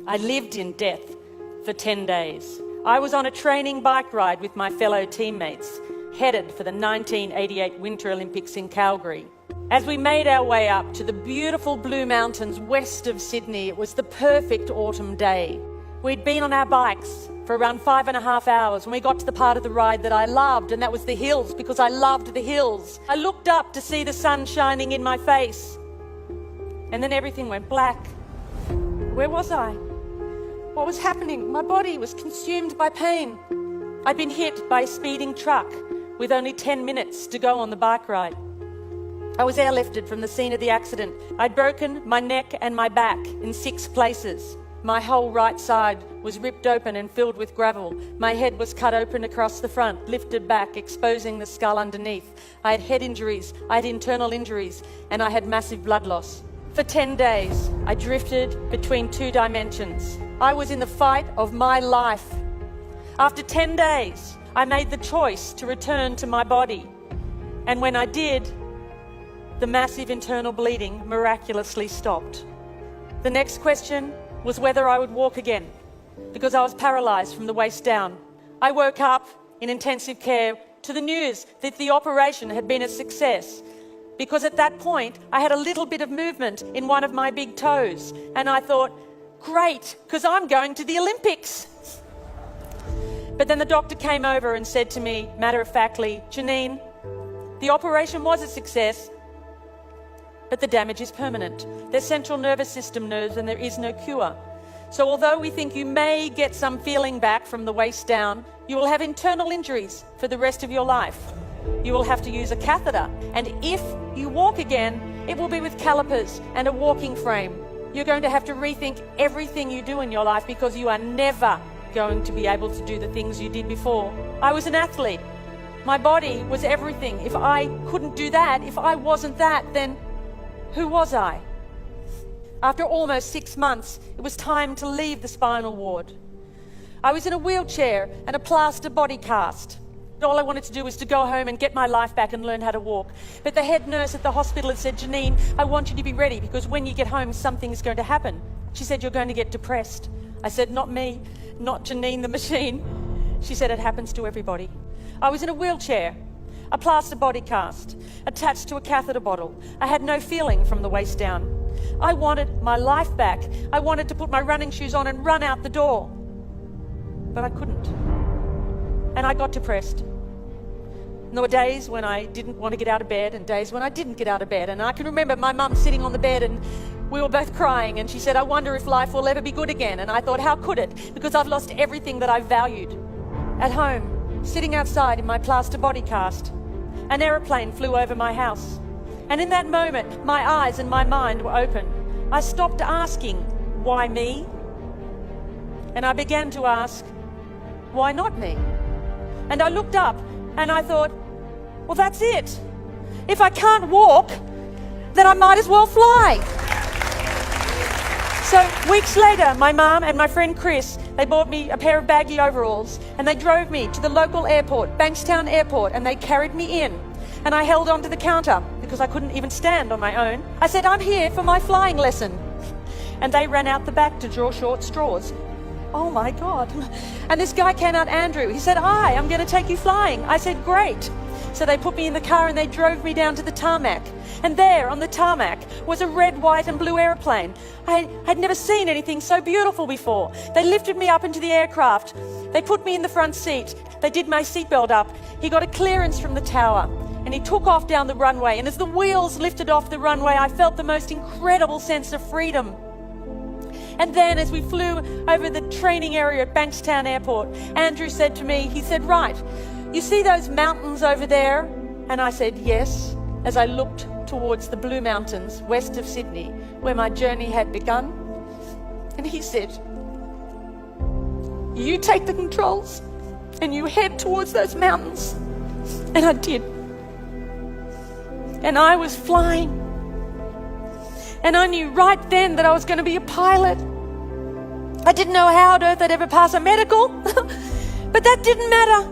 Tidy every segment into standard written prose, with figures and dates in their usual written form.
I lived in death for 10 days. I was on a training bike ride with my fellow teammates, headed for the 1988 Winter Olympics in Calgary. As we made our way up to the beautiful Blue Mountains west of Sydney, it was the perfect autumn day. We'd been on our bikes for around 5.5 hours when we got to the part of the ride that I loved, and that was the hills, because I loved the hills. I looked up to see the sun shining in my face, and then everything went black. Where was I? What was happening? My body was consumed by pain. I'd been hit by a speeding truck with only 10 minutes to go on the bike ride. I was airlifted from the scene of the accident. I'd broken my neck and my back in 6 places. My whole right side was ripped open and filled with gravel. My head was cut open across the front, lifted back, exposing the skull underneath. I had head injuries, I had internal injuries, and I had massive blood loss. For 10 days, I drifted between 2 dimensions. I was in the fight of my life. After 10 days, I made the choice to return to my body. And when I did, the massive internal bleeding miraculously stopped. The next question was whether I would walk again, because I was paralyzed from the waist down. I woke up in intensive care to the news that the operation had been a success, because at that point I had a little bit of movement in one of my big toes, and I thought, great, because I'm going to the Olympics. But then the doctor came over and said to me, matter-of-factly, Janine, the operation was a success, but the damage is permanent. Their central nervous system knows, and there is no cure. So although we think you may get some feeling back from the waist down, you will have internal injuries for the rest of your life. You will have to use a catheter, and if you walk again, it will be with calipers and a walking frame. You're going to have to rethink everything you do in your life, because you are never going to be able to do the things you did before. I was an athlete. My body was everything. If I couldn't do that, if I wasn't that, then who was I? After almost 6 months, it was time to leave the spinal ward. I was in a wheelchair and a plaster body cast. All I wanted to do was to go home and get my life back and learn how to walk. But the head nurse at the hospital had said, Janine, I want you to be ready, because when you get home, something is going to happen. She said, you're going to get depressed. I said, not me, not Janine the machine. She said, it happens to everybody. I was in a wheelchair, a plaster body cast, attached to a catheter bottle. I had no feeling from the waist down. I wanted my life back. I wanted to put my running shoes on and run out the door. But I couldn't. And I got depressed. And there were days when I didn't want to get out of bed, and days when I didn't get out of bed. And I can remember my mum sitting on the bed, and we were both crying, and she said, I wonder if life will ever be good again. And I thought, how could it? Because I've lost everything that I valued. At home, sitting outside in my plaster body cast, an aeroplane flew over my house. And in that moment, my eyes and my mind were open. I stopped asking, why me? And I began to ask, why not me? And I looked up and I thought, well, that's it. If I can't walk, then I might as well fly. So weeks later, my mum and my friend Chris, they bought me a pair of baggy overalls, and they drove me to the local airport, Bankstown Airport, and they carried me in. And I held onto the counter because I couldn't even stand on my own. I said, I'm here for my flying lesson. And they ran out the back to draw short straws. Oh my God. And this guy came out, Andrew. He said, hi, I'm going to take you flying. I said, great. So they put me in the car and they drove me down to the tarmac. And there on the tarmac was a red, white and blue airplane. I had never seen anything so beautiful before. They lifted me up into the aircraft. They put me in the front seat. They did my seatbelt up. He got a clearance from the tower and he took off down the runway. And as the wheels lifted off the runway, I felt the most incredible sense of freedom. And then as we flew over the training area at Bankstown Airport, Andrew said to me, he said, right, you see those mountains over there? And I said, yes, as I looked towards the Blue Mountains west of Sydney, where my journey had begun. And he said, you take the controls and you head towards those mountains. And I did. And I was flying. And I knew right then that I was going to be a pilot. I didn't know how on earth I'd ever pass a medical, but that didn't matter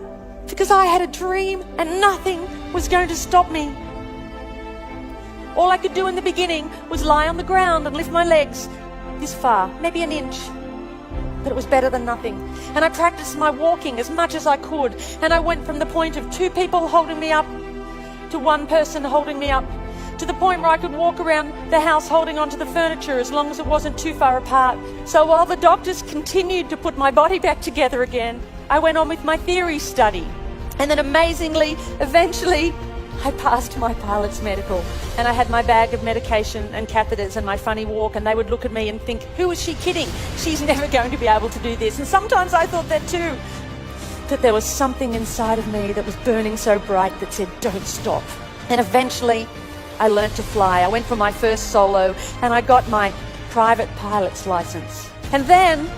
because I had a dream and nothing was going to stop me. All I could do in the beginning was lie on the ground and lift my legs this far, maybe an inch, but it was better than nothing. And I practiced my walking as much as I could, and I went from the point of 2 people holding me up to 1 person holding me up, to the point where I could walk around the house holding onto the furniture as long as it wasn't too far apart. So while the doctors continued to put my body back together again, I went on with my theory study. And then amazingly, eventually, I passed my pilot's medical, and I had my bag of medication and catheters and my funny walk, and they would look at me and think, who is she kidding? She's never going to be able to do this. And sometimes I thought that too, that there was something inside of me that was burning so bright that said, don't stop. And eventually, I learnt to fly. I went for my first solo, and I got my private pilot's license. And then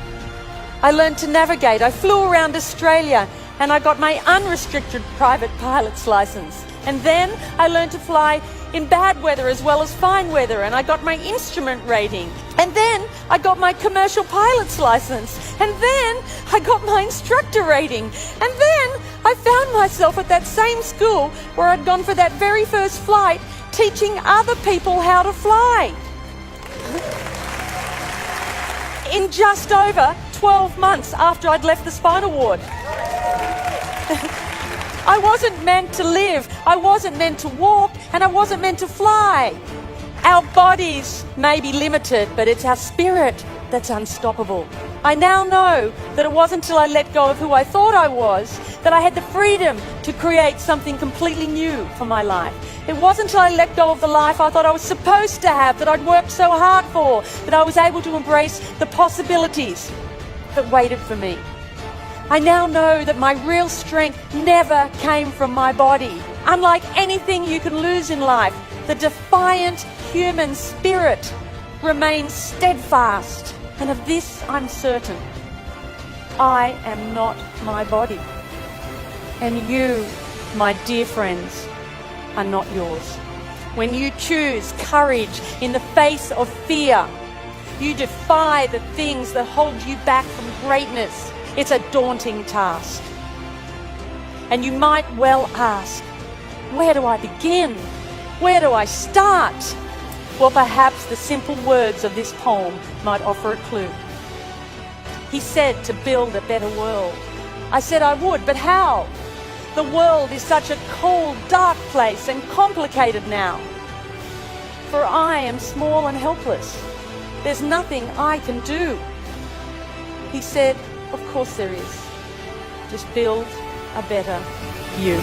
I learnt to navigate. I flew around Australia, and I got my unrestricted private pilot's license. And then I learned to fly in bad weather as well as fine weather, and I got my instrument rating. And then I got my commercial pilot's license. And then I got my instructor rating. And then I found myself at that same school where I'd gone for that very first flight, teaching other people how to fly. In just over 12 months after I'd left the spinal ward. I wasn't meant to live, I wasn't meant to walk, and I wasn't meant to fly. Our bodies may be limited, but it's our spirit that's unstoppable. I now know that it wasn't until I let go of who I thought I was that I had the freedom to create something completely new for my life. It wasn't until I let go of the life I thought I was supposed to have, that I'd worked so hard for, that I was able to embrace the possibilities that waited for me. I now know that my real strength never came from my body. Unlike anything you can lose in life, the defiant human spirit remains steadfast. And of this I'm certain. I am not my body. And you, my dear friends, are not yours. When you choose courage in the face of fear, you defy the things that hold you back from greatness. It's a daunting task. And you might well ask, where do I begin? Where do I start? Well, perhaps the simple words of this poem might offer a clue. He said to build a better world. I said I would, but how? The world is such a cold, dark place and complicated now. For I am small and helpless. There's nothing I can do. He said, of course there is. Just build a better you.